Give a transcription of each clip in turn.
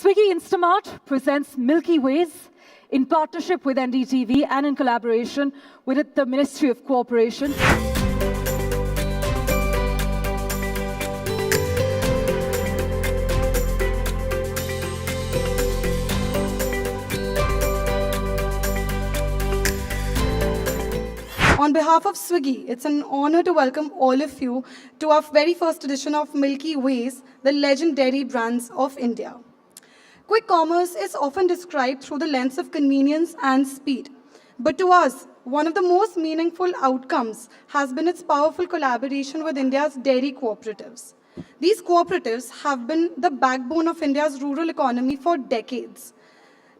Swiggy Instamart presents Milky Ways in partnership with NDTV and in collaboration with the Ministry of Cooperation. On behalf of Swiggy, it's an honor to welcome all of you to our very first edition of Milky Ways, the Legen'dairy brands of India. Quick commerce is often described through the lens of convenience and speed. But to us, one of the most meaningful outcomes has been its powerful collaboration with India's dairy cooperatives. These cooperatives have been the backbone of India's rural economy for decades.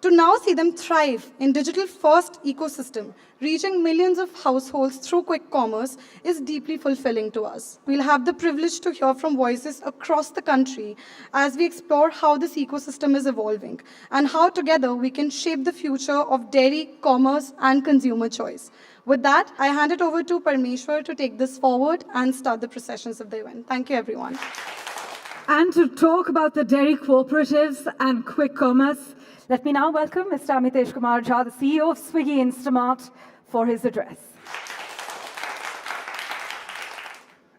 To now see them thrive in digital-first ecosystem, reaching millions of households through quick commerce is deeply fulfilling to us. We'll have the privilege to hear from voices across the country as we explore how this ecosystem is evolving and how together we can shape the future of dairy, commerce, and consumer choice. With that, I hand it over to Parmeshwar to take this forward and start the processions of the event. Thank you, everyone. And to talk about the dairy cooperatives and quick commerce, let me now welcome Mr. Ashish Kumar Bhutani, the CEO of Swiggy Instamart, for his address.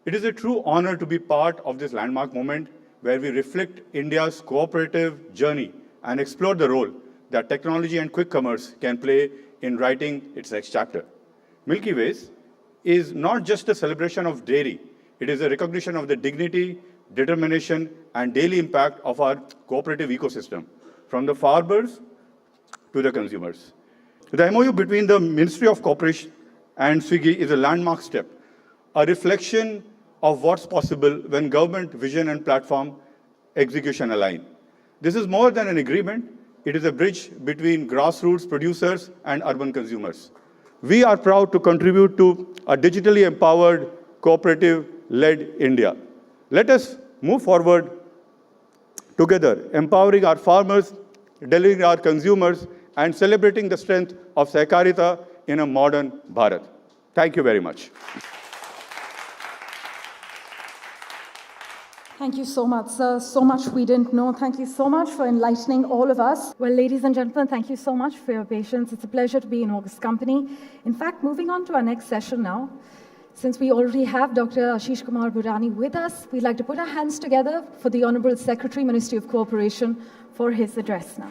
It is a true honor to be part of this landmark moment where we reflect India's cooperative journey and explore the role that technology and quick commerce can play in writing its next chapter. Milky Ways is not just a celebration of dairy, it is a recognition of the dignity, determination, and daily impact of our cooperative ecosystem, from the farmers to the consumers. The MOU between the Ministry of Cooperation and Swiggy is a landmark step, a reflection of what's possible when government vision and platform execution align. This is more than an agreement, it is a bridge between grassroots producers and urban consumers. We are proud to contribute to a digitally empowered, cooperative-led India. Let us move forward together, empowering our farmers, delivering our consumers, and celebrating the strength of Sahkarita in a modern Bharat. Thank you very much. Thank you so much, sir. So much we didn't know. Thank you so much for enlightening all of us. Well, ladies and gentlemen, thank you so much for your patience. It's a pleasure to be in August company. In fact, moving on to our next session now. Since we already have Dr. Ashish Kumar Bhutani with us, we'd like to put our hands together for the Honorable Secretary, Ministry of Cooperation, for his address now.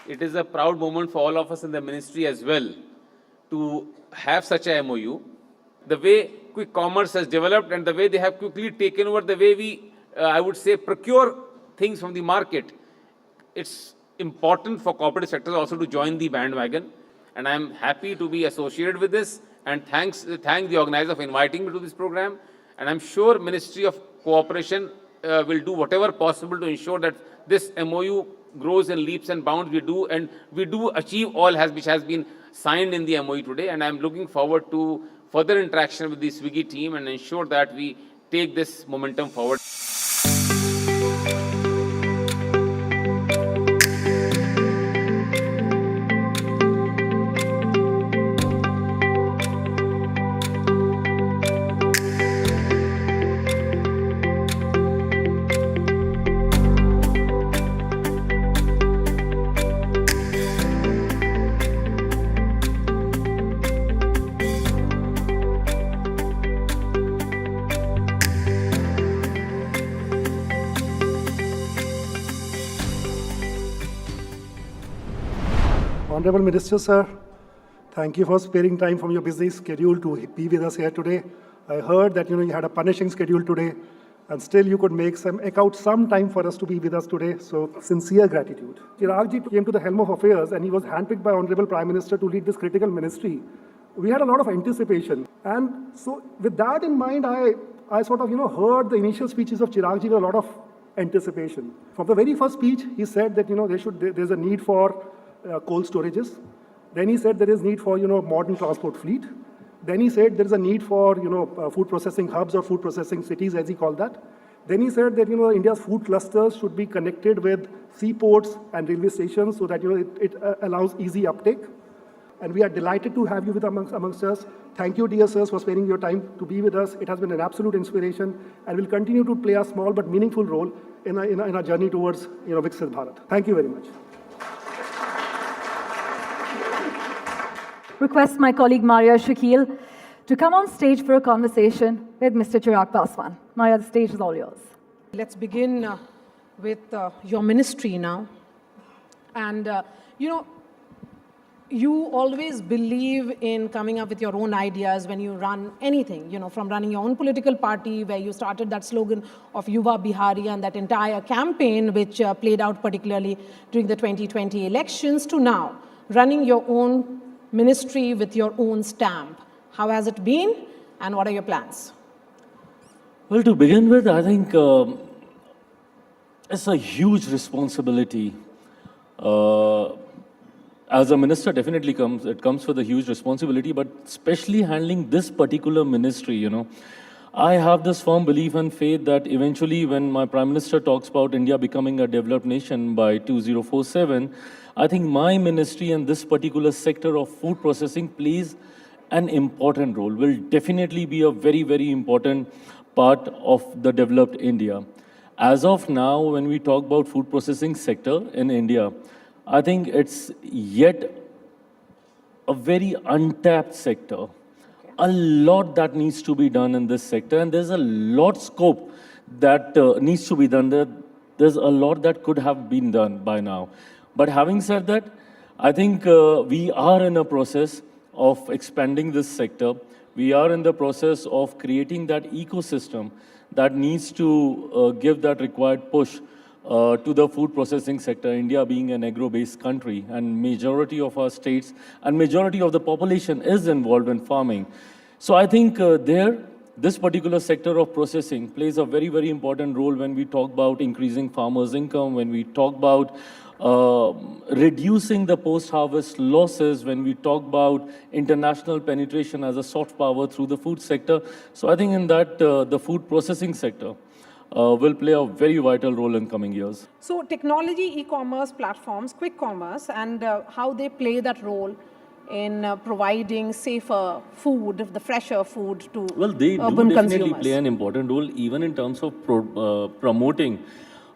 It is a proud moment for all of us in the ministry as well to have such a MOU. The way quick commerce has developed and the way they have quickly taken over the way we, I would say, procure things from the market, it's important for cooperative sectors also to join the bandwagon. And I'm happy to be associated with this, and thank the organizer for inviting me to this program. And I'm sure Ministry of Cooperation will do whatever possible to ensure that this MOU grows in leaps and bounds. We do achieve all which has been signed in the MOU today. And I'm looking forward to further interaction with the Swiggy team and ensure that we take this momentum forward. Honorable Minister, sir, thank you for sparing time from your busy schedule to be with us here today. I heard that you had a punishing schedule today, and still you could eke out some time for us to be with us today. So sincere gratitude. Chirag ji came to the helm of affairs, and he was handpicked by Honorable Prime Minister to lead this critical ministry. We had a lot of anticipation, and so with that in mind, I sort of heard the initial speeches of Chirag ji with a lot of anticipation. From the very first speech, he said that there's a need for cold storages. Then he said there is need for modern transport fleet. Then he said there is a need for food processing hubs or food processing cities, as he called that. Then he said that India's food clusters should be connected with seaports and railway stations so that it allows easy uptake. and we are delighted to have you with amongst us. Thank you, dear sirs, for spending your time to be with us. It has been an absolute inspiration, and will continue to play a small but meaningful role in our journey towards Viksit Bharat. Thank you very much. Request my colleague Maria Shakil to come on stage for a conversation with Mr. Chirag Paswan. Maria, the stage is all yours. Let's begin with your ministry now. And, you always believe in coming up with your own ideas when you run anything, from running your own political party, where you started that slogan of Yuva Bihari and that entire campaign, which played out particularly during the 2020 elections, to now running your own ministry with your own stamp. How has it been, and what are your plans? Well, to begin with, I think it's a huge responsibility. As a minister, definitely comes with a huge responsibility, but especially handling this particular ministry, I have this firm belief and faith that eventually when my Prime Minister talks about India becoming a developed nation by 2047, I think my ministry and this particular sector of food processing plays an important role, will definitely be a very, very important part of the developed India. As of now, when we talk about food processing sector in India, I think it's yet a very untapped sector. Okay. A lot that needs to be done in this sector, and there's a lot scope that needs to be done. There's a lot that could have been done by now. But having said that, I think we are in a process of expanding this sector. We are in the process of creating that ecosystem that needs to give that required push to the food processing sector, India being an agro-based country, and majority of our states and majority of the population is involved in farming. So I think this particular sector of processing plays a very, very important role when we talk about increasing farmers' income, when we talk about reducing the post-harvest losses, when we talk about international penetration as a soft power through the food sector. So I think in that, the food processing sector will play a very vital role in coming years. So technology, e-commerce platforms, quick commerce, and how they play that role in providing safer food, the fresher food to urban consumers. Well, they do definitely play an important role, even in terms of promoting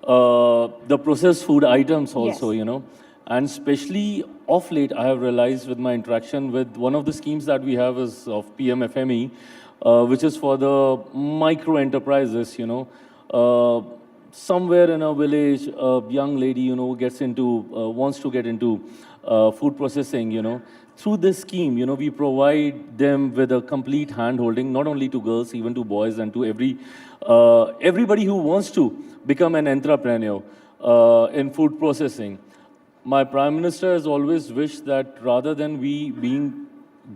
the processed food items also, Yes. And especially of late, I have realized with my interaction with one of the schemes that we have is of PMFME, which is for the micro enterprises, somewhere in a village, a young lady, wants to get into food processing, Through this scheme, we provide them with a complete hand-holding, not only to girls, even to boys and to everybody who wants to become an entrepreneur in food processing. My Prime Minister has always wished that rather than we being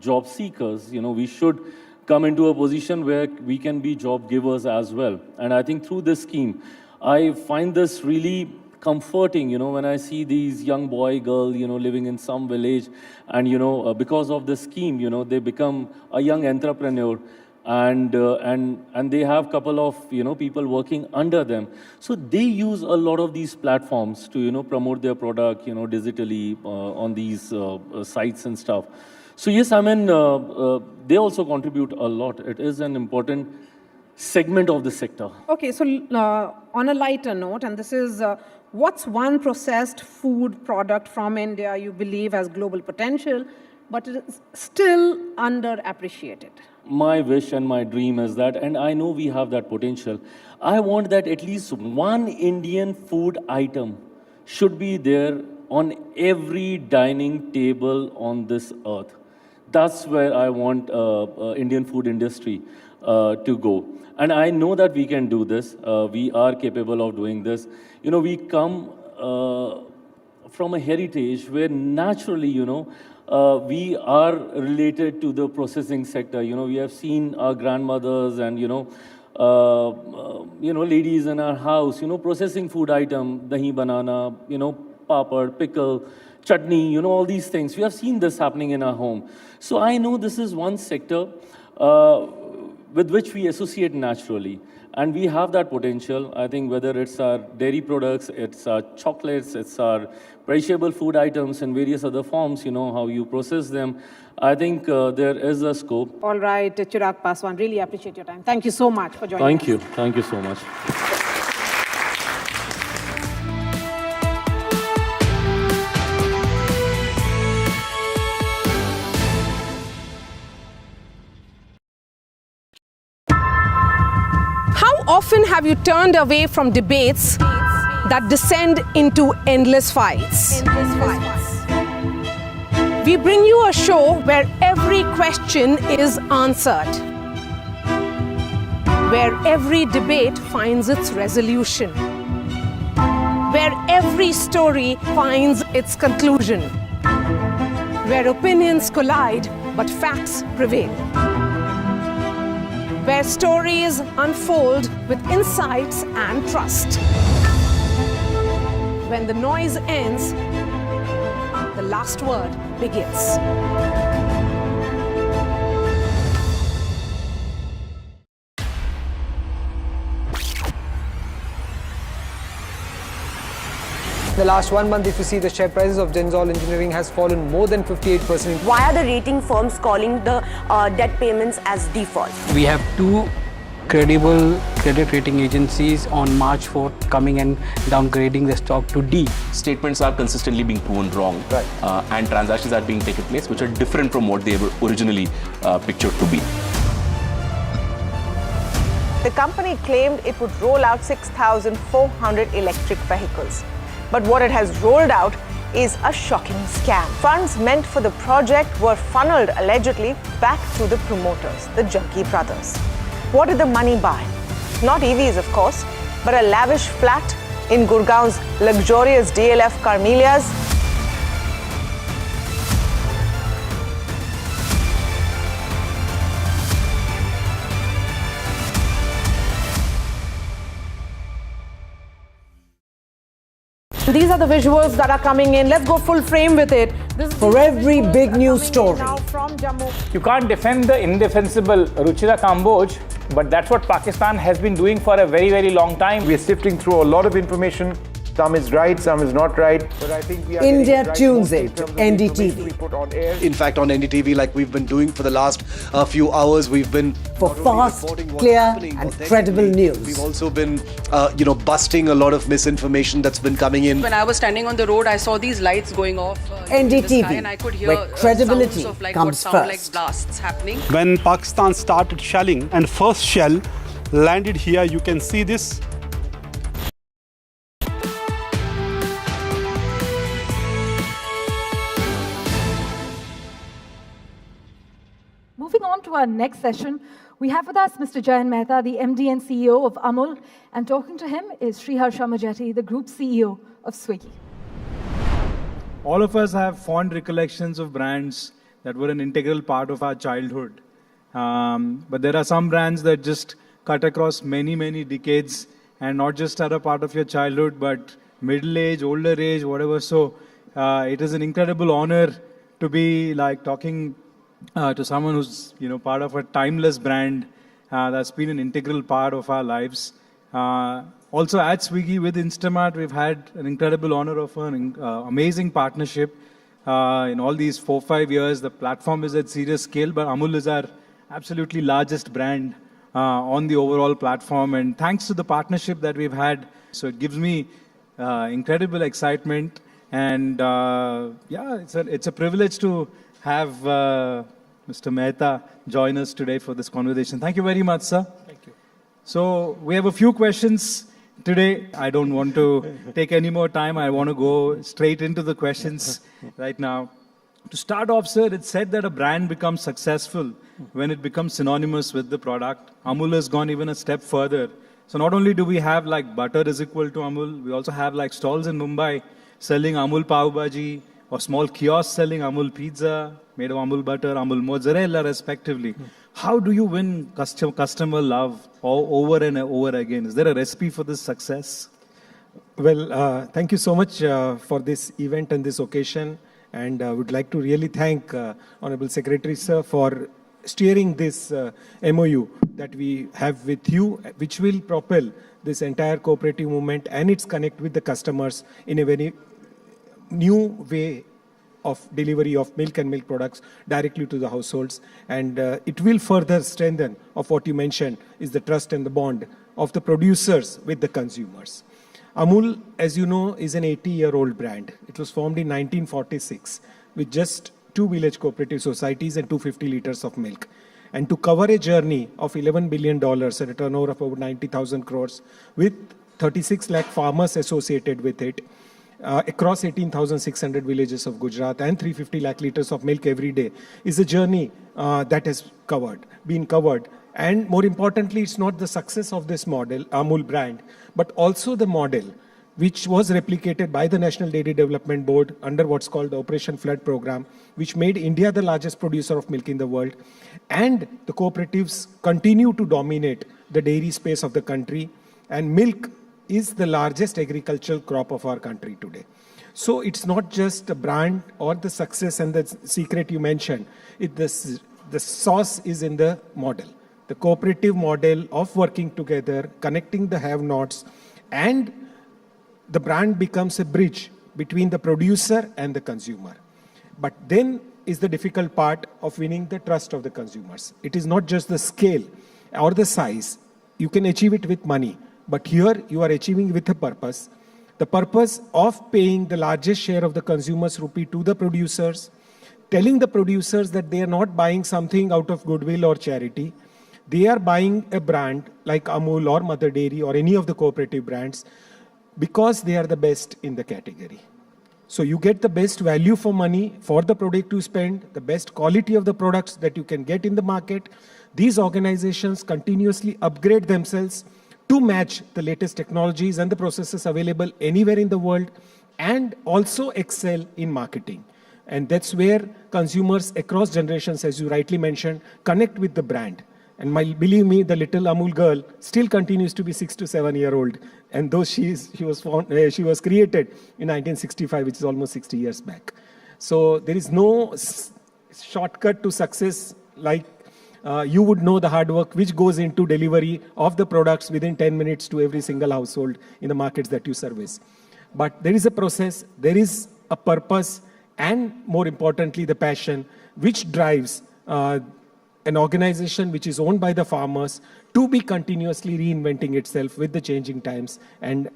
job seekers, we should come into a position where we can be job givers as well. And I think through this scheme, I find this really comforting, when I see these young boy, girl, living in some village, and, because of the scheme, they become a young entrepreneur, and they have a couple of, people working under them. So they use a lot of these platforms to, promote their product, digitally on these sites and stuff. So yes, I mean, they also contribute a lot. It is an important segment of the sector. Okay, so on a lighter note, and this is, what's one processed food product from India you believe has global potential, but it is still underappreciated? My wish and my dream is that, and I know we have that potential, I want that at least one Indian food item should be there on every dining table on this earth. That's where I want Indian food industry to go. And I know that we can do this. We are capable of doing this. We come from a heritage where naturally, we are related to the processing sector. We have seen our grandmothers and, ladies in our house, processing food item, dahi banana, papad, pickle, chutney, all these things. We have seen this happening in our home. So I know this is one sector with which we associate naturally. And we have that potential. I think whether it's our dairy products, it's our chocolates, it's our perishable food items in various other forms, you know, how you process them. I think there is a scope. All right, Chirag Paswan, really appreciate your time. Thank you so much for joining us. Thank you. Thank you so much. How often have you turned away from debates that descend into endless fights? We bring you a show where every question is answered, where every debate finds its resolution, where every story finds its conclusion, where opinions collide but facts prevail, where stories unfold with insights and trust. When the noise ends, the last word begins. The last 1 month, if you see, the share prices of Genzol Engineering has fallen more than 58%. Why are the rating firms calling the debt payments as default? We have two credible credit rating agencies on March 4th coming and downgrading the stock to D. Statements are consistently being proven wrong, Right. And transactions are being taken place which are different from what they were originally pictured to be. The company claimed it would roll out 6,400 electric vehicles. But what it has rolled out is a shocking scam. Funds meant for the project were funneled allegedly back to the promoters, the Junkie brothers. What did the money buy? Not EVs, of course, but a lavish flat in Gurgaon's luxurious DLF Carmelias. These are the visuals that are coming in. Let's go full frame with it. For every big news story. Now from Jammu. You can't defend the indefensible Ruchira Kamboj, but that's what Pakistan has been doing for a very, very long time. We are sifting through a lot of information. Some is right, some is not right. But I think we are India tunes in to NDTV. In fact, on NDTV, like we've been doing for the last few hours, we've been for fast, clear, and credible news. We've also been, busting a lot of misinformation that's been coming in. When I was standing on the road, I saw these lights going off in the sky, and I could hear where credibility sounds of like comes what sound like first. blasts happening. When Pakistan started shelling and first shell landed here, you can see this. Moving on to our next session, we have with us Mr. Jayan Mehta, the MD and CEO of Amul, and talking to him is Sriharsha Majetti, the Group CEO of Swiggy. All of us have fond recollections of brands that were an integral part of our childhood. But there are some brands that just cut across many, many decades and not just are a part of your childhood, but middle age, older age, whatever. So it is an incredible honor to be like talking to someone who's part of a timeless brand that's been an integral part of our lives. Also at Swiggy with Instamart, we've had an incredible honor of an amazing partnership. In all these 4-5 years, the platform is at serious scale, but Amul is our absolutely largest brand on the overall platform. And thanks to the partnership that we've had, so it gives me incredible excitement. And it's a privilege to have Mr. Mehta join us today for this conversation. Thank you very much, sir. Thank you. So we have a few questions today. I don't want to take any more time. I want to go straight into the questions right now. To start off, sir, it's said that a brand becomes successful when it becomes synonymous with the product. Amul has gone even a step further. So not only do we have like butter is equal to Amul, we also have like stalls in Mumbai selling Amul Pav Bhaji, or small kiosks selling Amul pizza, made of Amul butter, Amul mozzarella, respectively. How do you win customer love over and over again? Is there a recipe for this success? Well, thank you so much for this event and this occasion. And I would like to really thank Honorable Secretary, sir, for steering this MOU that we have with you, which will propel this entire cooperative movement and its connect with the customers in a very new way of delivery of milk and milk products directly to the households. And it will further strengthen of what you mentioned is the trust and the bond of the producers with the consumers. Amul, as you know, is an 80-year-old brand. It was formed in 1946 with just 2 village cooperative societies and 250 liters of milk. And to cover a journey of $11 billion at a turnover of over 90,000 crores with 36 lakh farmers associated with it, across 18,600 villages of Gujarat and 350 lakh liters of milk every day is a journey that has been covered. And more importantly, it's not the success of this model, Amul brand, but also the model which was replicated by the National Dairy Development Board under what's called the Operation Flood program, which made India the largest producer of milk in the world. And the cooperatives continue to dominate the dairy space of the country. And milk is the largest agricultural crop of our country today. So it's not just a brand or the success and the secret you mentioned. The sauce is in the model. The cooperative model of working together, connecting the have-nots, and the brand becomes a bridge between the producer and the consumer. But then is the difficult part of winning the trust of the consumers. It is not just the scale or the size. You can achieve it with money. But here you are achieving with a purpose. The purpose of paying the largest share of the consumer's rupee to the producers, telling the producers that they are not buying something out of goodwill or charity. They are buying a brand like Amul or Mother Dairy or any of the cooperative brands because they are the best in the category. So you get the best value for money for the product you spend, the best quality of the products that you can get in the market. These organizations continuously upgrade themselves to match the latest technologies and the processes available anywhere in the world, and also excel in marketing. And that's where consumers across generations, as you rightly mentioned, connect with the brand. And believe me, the little Amul girl still continues to be 6 to 7 year old. And though she was created in 1965, which is almost 60 years back. So there is no shortcut to success like you would know the hard work which goes into delivery of the products within 10 minutes to every single household in the markets that you service. But there is a process, there is a purpose, and more importantly, the passion which drives an organization which is owned by the farmers to be continuously reinventing itself with the changing times and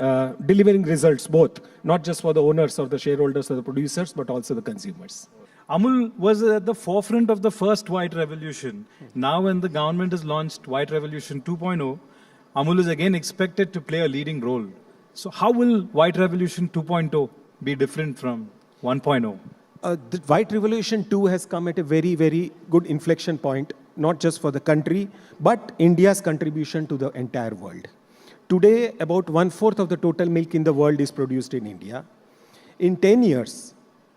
delivering results both, not just for the owners or the shareholders or the producers, but also the consumers. Amul was at the forefront of the first white revolution. Now when the government has launched White Revolution 2.0, Amul is again expected to play a leading role. So how will White Revolution 2.0 be different from 1.0? The White Revolution 2 has come at a very, very good inflection point, not just for the country, but India's contribution to the entire world. Today, about 1/4 of the total milk in the world is produced in India. In 10 years,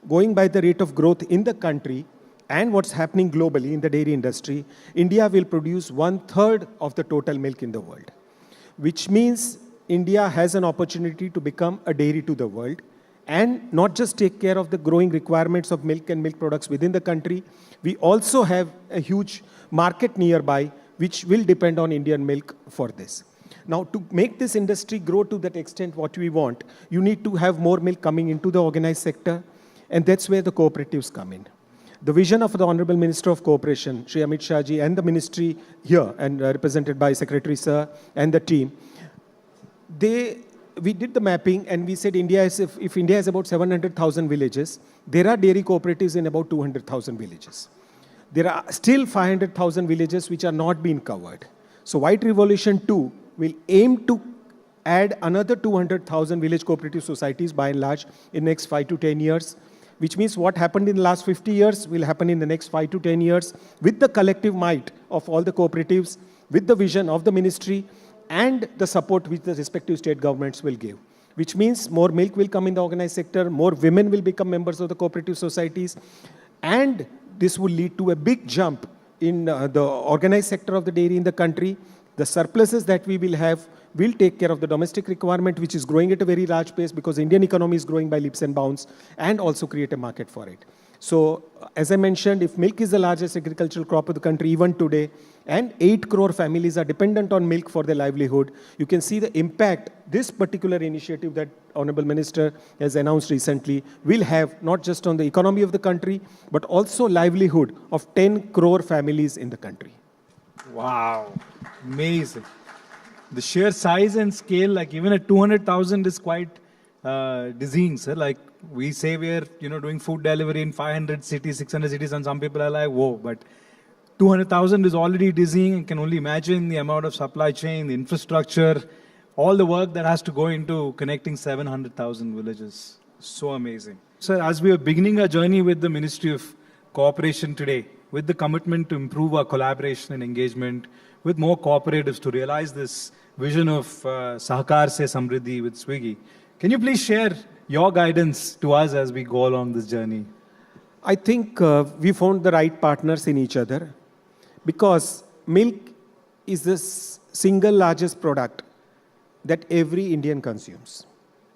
going by the rate of growth in the country and what's happening globally in the dairy industry, India will produce 1/3 of the total milk in the world, which means India has an opportunity to become a dairy to the world and not just take care of the growing requirements of milk and milk products within the country. We also have a huge market nearby, which will depend on Indian milk for this. Now, to make this industry grow to that extent what we want, you need to have more milk coming into the organized sector. And that's where the cooperatives come in. The vision of the Honorable Minister of Cooperation, Shri Amit Shah ji, and the ministry here, and represented by Secretary Sir and the team, we did the mapping and we said if India has about 700,000 villages, there are dairy cooperatives in about 200,000 villages. There are still 500,000 villages which are not being covered. So White Revolution 2 will aim to add another 200,000 village cooperative societies by and large in the next 5 to 10 years. Which means what happened in the last 50 years will happen in the next 5 to 10 years with the collective might of all the cooperatives, with the vision of the ministry and the support which the respective state governments will give. Which means more milk will come in the organized sector, more women will become members of the cooperative societies, and this will lead to a big jump in the organized sector of the dairy in the country. The surpluses that we will have will take care of the domestic requirement, which is growing at a very large pace because Indian economy is growing by leaps and bounds, and also create a market for it. So, as I mentioned, if milk is the largest agricultural crop of the country even today, and 8 crore families are dependent on milk for their livelihood, you can see the impact this particular initiative that Honorable Minister has announced recently will have not just on the economy of the country, but also livelihood of 10 crore families in the country. Wow, amazing. The sheer size and scale, like even at 200,000 is quite dizzying, sir. Like we say we're, doing food delivery in 500 cities, 600 cities, and some people are like, whoa, but 200,000 is already dizzying. You can only imagine the amount of supply chain, the infrastructure, all the work that has to go into connecting 700,000 villages. So amazing. Sir, as we are beginning our journey with the Ministry of Cooperation today, with the commitment to improve our collaboration and engagement with more cooperatives to realize this vision of Sahakar Se Samriddhi with Swiggy, can you please share your guidance to us as we go along this journey? I think we found the right partners in each other, because milk is the single largest product that every Indian consumes.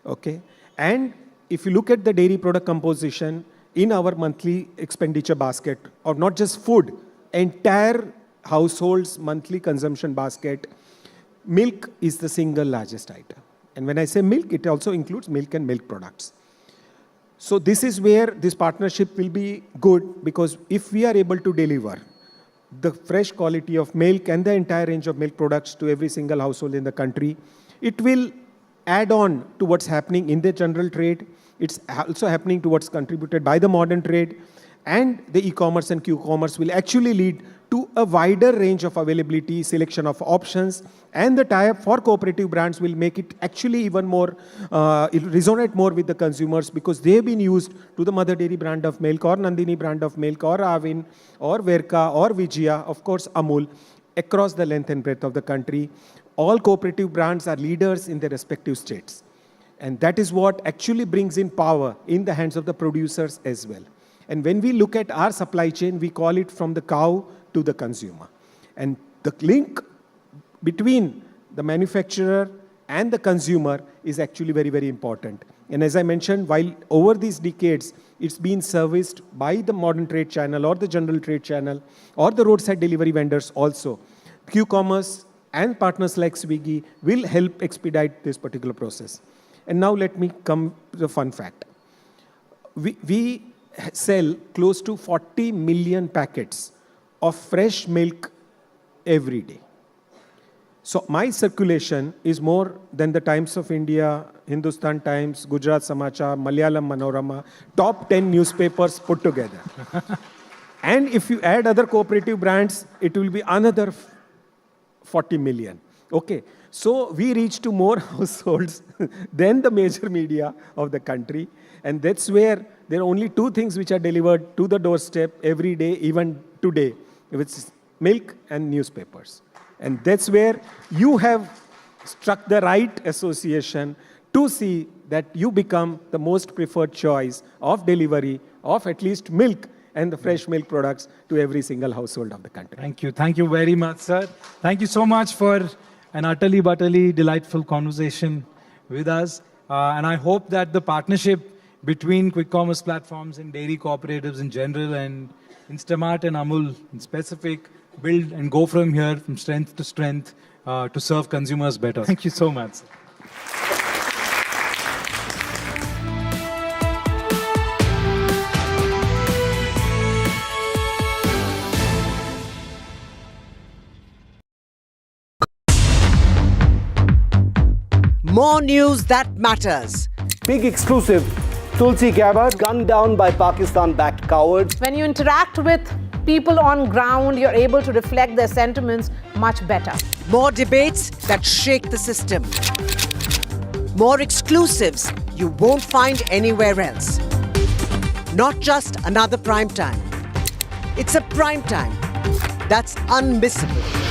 Okay? And if you look at the dairy product composition in our monthly expenditure basket, or not just food, entire household's monthly consumption basket, milk is the single largest item. And when I say milk, it also includes milk and milk products. So this is where this partnership will be good, because if we are able to deliver the fresh quality of milk and the entire range of milk products to every single household in the country, it will add on to what's happening in the general trade. It's also happening to what's contributed by the modern trade, and the e-commerce and Q-commerce will actually lead to a wider range of availability, selection of options, and the tie-up for cooperative brands will make it actually even more, it'll resonate more with the consumers, because they've been used to the Mother Dairy brand of milk, or Nandini brand of milk, or Avin, or Verka, or Vijaya, of course Amul, across the length and breadth of the country. All cooperative brands are leaders in their respective states. And that is what actually brings in power in the hands of the producers as well. And when we look at our supply chain, we call it from the cow to the consumer. And the link between the manufacturer and the consumer is actually very, very important. And as I mentioned, while over these decades, it's been serviced by the modern trade channel, or the general trade channel, or the roadside delivery vendors also, Q-commerce and partners like Swiggy will help expedite this particular process. And now let me come to the fun fact. We sell close to 40 million packets of fresh milk every day. So my circulation is more than the Times of India, Hindustan Times, Gujarat Samachar, Malayalam Manorama, top 10 newspapers put together. And if you add other cooperative brands, it will be another 40 million. Okay, so we reach to more households than the major media of the country. And that's where there are only two things which are delivered to the doorstep every day, even today, which is milk and newspapers. And that's where you have struck the right association to see that you become the most preferred choice of delivery of at least milk and the fresh milk products to every single household of the country. Thank you. Thank you very much, sir. Thank you so much for an utterly delightful conversation with us. And I hope that the partnership between quick commerce platforms and dairy cooperatives in general, and Instamart and Amul in specific, build and go from here, from strength to strength, to serve consumers better. Thank you so much, sir. More news that matters. Big exclusive. Tulsi Gabbard gunned down by Pakistan-backed cowards. When you interact with people on ground, you're able to reflect their sentiments much better. More debates that shake the system. More exclusives you won't find anywhere else. Not just another prime time. It's a prime time that's unmissable.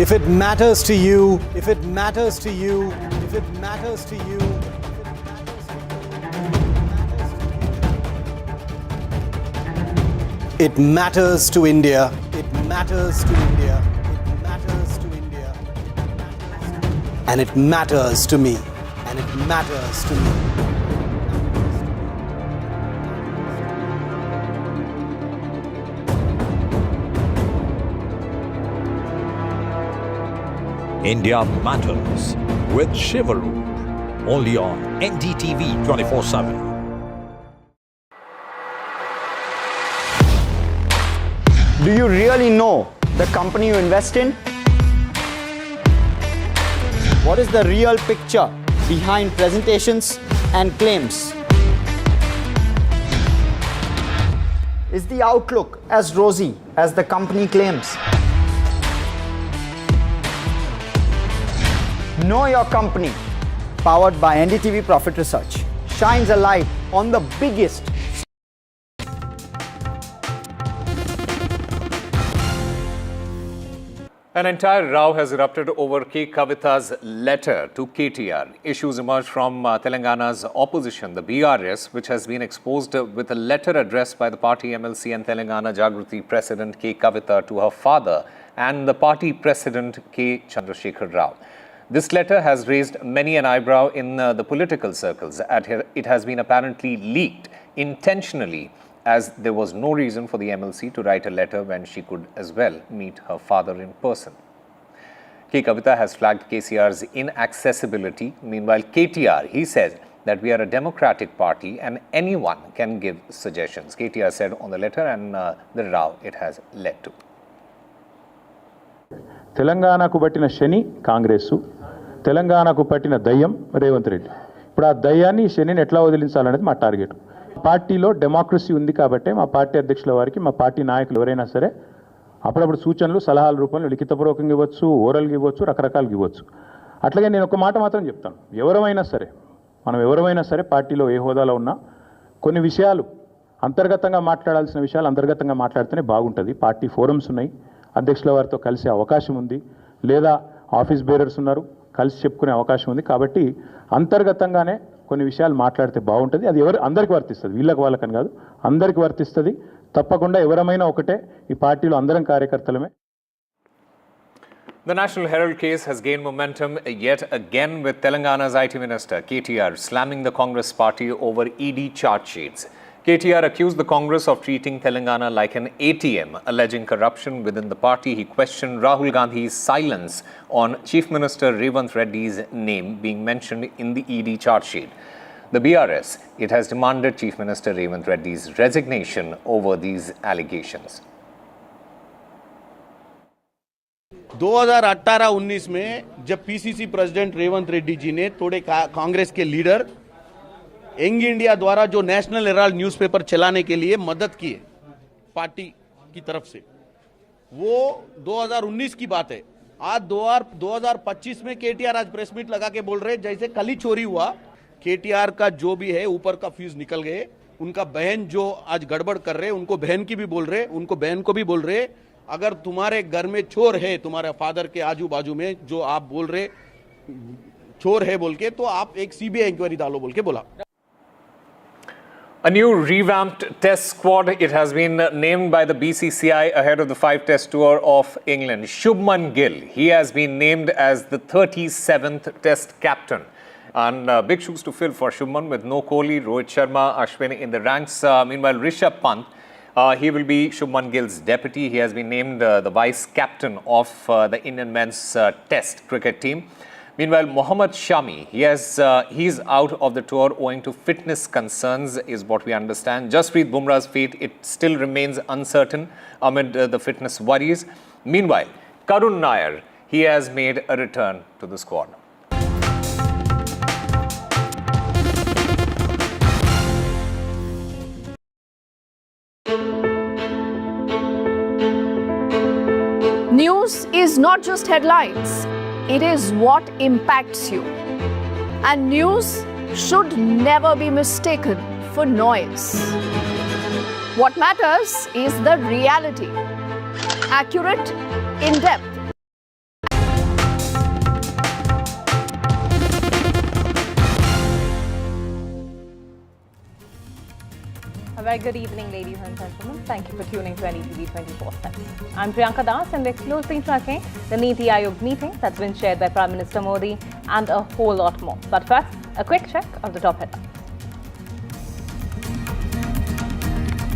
If it matters to you, if it matters to you, if it matters to you, it matters to India. It matters to India. It matters to India. and it matters to me. And it matters to me. India Matters with Shivaru, only on NDTV 24/7. Do you really know the company you invest in? What is the real picture behind presentations and claims? Is the outlook as rosy as the company claims? Know Your Company, powered by NDTV Profit Research, shines a light on the biggest. An entire row has erupted over K. Kavitha's letter to KTR. Issues emerged from Telangana's opposition, the BRS, which has been exposed with a letter addressed by the party MLC and Telangana Jagruti President K. Kavitha to her father and the party President K. Chandrasekhar Rao. This letter has raised many an eyebrow in the political circles. It has been apparently leaked intentionally, as there was no reason for the MLC to write a letter when she could as well meet her father in person. K. Kavitha has flagged KCR's inaccessibility. Meanwhile, KTR, he says that we are a democratic party and anyone can give suggestions. KTR said on the letter and the row it has led to. తెలంగాణకు పట్టిన శని కాంగ్రెసు, తెలంగాణకు పట్టిన దయ్యం రేవంత్ రెడ్డి. ఇప్పుడు ఆ దయ్యాన్ని శనిని ఎట్లా వదిలించాలనేది మా టార్గెట్. పార్టీలో డెమోక్రసీ ఉంది కాబట్టి మా పార్టీ అధ్యక్షుల వారికి, మా పార్టీ నాయకులు ఎవరైనా సరే అప్పుడప్పుడు సూచనలు సలహాల రూపంలో లిఖితపూర్వకంగా ఇవ్వచ్చు, ఓరల్గా ఇవ్వచ్చు, రకరకాలుగా ఇవ్వచ్చు. అట్లాగే నేను ఒక మాట మాత్రం చెప్తాను, మనం ఎవరైనా సరే పార్టీలో ఏ హోదాలో ఉన్నా కొన్ని విషయాలు అంతర్గతంగా మాట్లాడాల్సిన విషయాలు అంతర్గతంగా మాట్లాడితేనే బాగుంటుంది. పార్టీ ఫోరమ్స్ ఉన్నాయి, అధ్యక్షుల వారితో కలిసే అవకాశం ఉంది, లేదా ఆఫీస్ బేరర్స్ ఉన్నారు, కలిసి చెప్పుకునే అవకాశం ఉంది. కాబట్టి అంతర్గతంగానే కొన్ని విషయాలు మాట్లాడితే బాగుంటుంది. అది అందరికీ వర్తిస్తుంది, వీళ్ళకి వాళ్ళకని కాదు, అందరికీ వర్తిస్తుంది. తప్పకుండా ఎవరమైనా ఒకటే, ఈ పార్టీలో అందరం కార్యకర్తలమే. The National Herald case has gained momentum yet again with Telangana's IT Minister KTR slamming the Congress party over ED charge sheets. KTR accused the Congress of treating Telangana like an ATM, alleging corruption within the party. He questioned Rahul Gandhi's silence on Chief Minister Revanth Reddy's name being mentioned in the ED charge sheet. The BRS, it has demanded Chief Minister Revanth Reddy's resignation over these allegations. 2018-19 में जब PCC president Revanth Reddy ji ने थोड़े कांग्रेस के leader young India द्वारा जो national Herald newspaper चलाने के लिए मदद किए पार्टी की तरफ से, वो 2019 की बात है. आज 2025 में केटीआर आज प्रेस मीट लगा के बोल रहे जैसे कल ही चोरी हुआ. केटीआर का जो भी है ऊपर का फ्यूज निकल गए. उनका बहन जो आज गड़बड़ कर रहे, उनको बहन की भी बोल रहे, उनको बहन को भी बोल रहे, अगर तुम्हारे घर में चोर है, तुम्हारे फादर के आजू बाजू में जो आप बोल रहे चोर है बोल के, तो आप एक सीबीआई इंक्वायरी डालो बोल के बोला. A new revamped test squad, it has been named by the BCCI ahead of the 5-test tour of England. Shubman Gill, he has been named as the 37th test captain. And big shoes to fill for Shubman with no Kohli, Rohit Sharma, Ashwin in the ranks. Meanwhile, Rishabh Pant, he will be Shubman Gill's deputy. He has been named the vice captain of the Indian men's test cricket team. Meanwhile, Mohammad Shami, he's out of the tour owing to fitness concerns, is what we understand. Jasprit Bumrah's fate, it still remains uncertain amid the fitness worries. Meanwhile, Karun Nair, he has made a return to the squad. News is not just headlines. It is what impacts you. And news should never be mistaken for noise. What matters is the reality. Accurate, in-depth. A very good evening, ladies and gentlemen. Thank you for tuning to NDTV 24/7. I'm Priyanka Das, and we're closely tracking the NITI Aayog meeting that's been chaired by Prime Minister Modi and a whole lot more. But first, a quick check of the top headlines.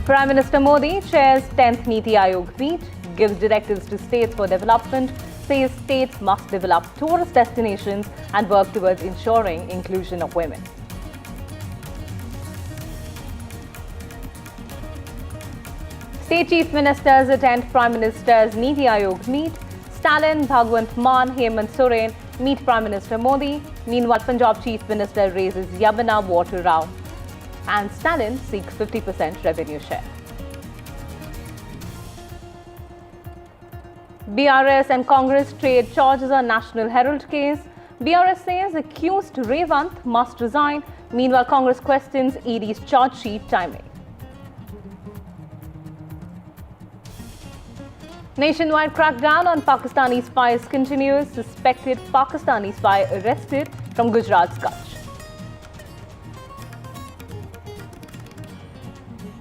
Prime Minister Modi chairs 10th NITI Aayog meet, gives directives to states for development, says states must develop tourist destinations and work towards ensuring inclusion of women. State Chief Ministers attend Prime Minister's NITI Aayog meet. Stalin, Bhagwant Mann, Hemant Soren meet Prime Minister Modi. Meanwhile, Punjab Chief Minister raises Yamuna water row. And Stalin seeks 50% revenue share. BRS and Congress trade charges on National Herald case. BRS says accused Revant must resign. Meanwhile, Congress questions ED's charge sheet timing. Nationwide crackdown on Pakistani spies continues. Suspected Pakistani spy arrested from Gujarat's Kutch.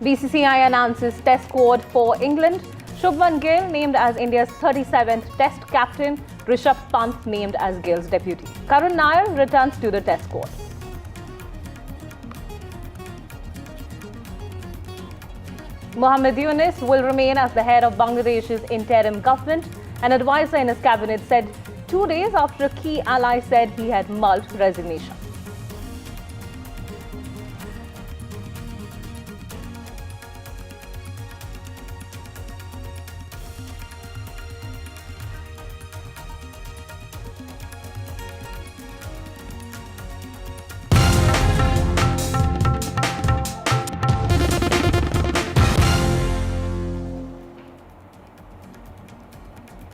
BCCI announces test squad for England. Shubman Gill named as India's 37th test captain. Rishabh Pant named as Gill's deputy. Karun Nair returns to the test squad. Mohammed Yunus will remain as the head of Bangladesh's interim government. An advisor in his cabinet said 2 days after a key ally said he had mulled resignation.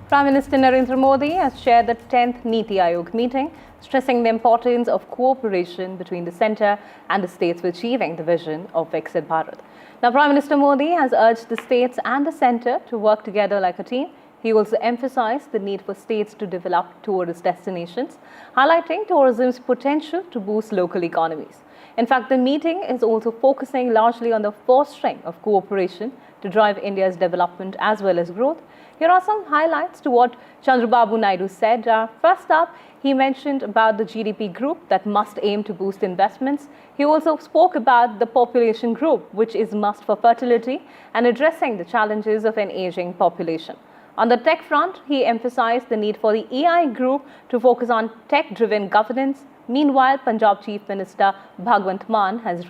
Prime Minister Narendra Modi has chaired the 10th NITI Aayog meeting, stressing the importance of cooperation between the centre and the states for achieving the vision of Viksit Bharat. Now, Prime Minister Modi has urged the states and the centre to work together like a team. He also emphasised the need for states to develop tourist destinations, highlighting tourism's potential to boost local economies. In fact, the meeting is also focusing largely on the fostering of cooperation to drive India's development as well as growth. Here are some highlights to what Chandrababu Naidu said. First up, he mentioned about the GDP group that must aim to boost investments. He also spoke about the population group, which is must for fertility and addressing the challenges of an aging population. On the tech front, he emphasized the need for the AI group to focus on tech-driven governance. Meanwhile, Punjab Chief Minister Bhagwant Mann has